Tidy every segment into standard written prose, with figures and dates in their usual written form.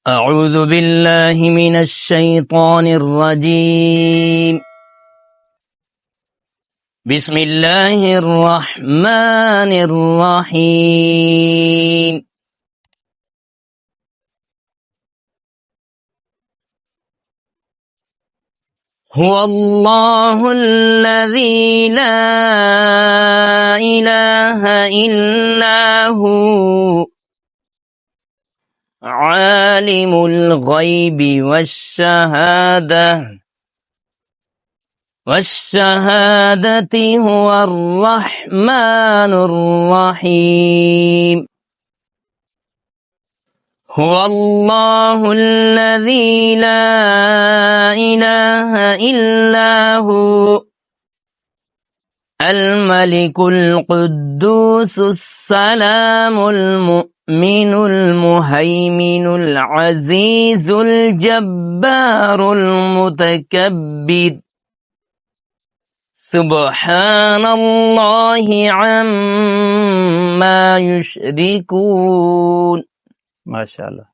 أعوذ بالله من الشيطان الرجيم. بسم الله الرحمن الرحيم. هو الله الذي لا إله إلا هو عالم الغيب والشهادة هو الرحمن الرحيم. هو الله الذي لا إله إلا هو الملك القدوس السلام المؤمن المهيمن العزيز الجبار المتكبر سبحان الله عما يشركون. ما شاء الله.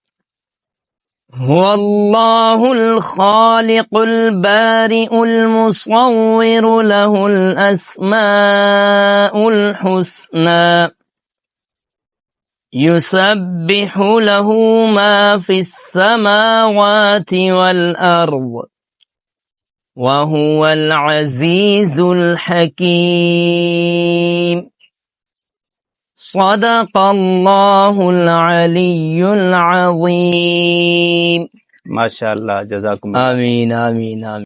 هو الله الخالق البارئ المصور له الأسماء الحسنى يسبح له ما في السماوات والأرض وهو العزيز الحكيم. صدق الله العلي العظيم. ما شاء الله. جزاكم الله. آمين آمين آمين.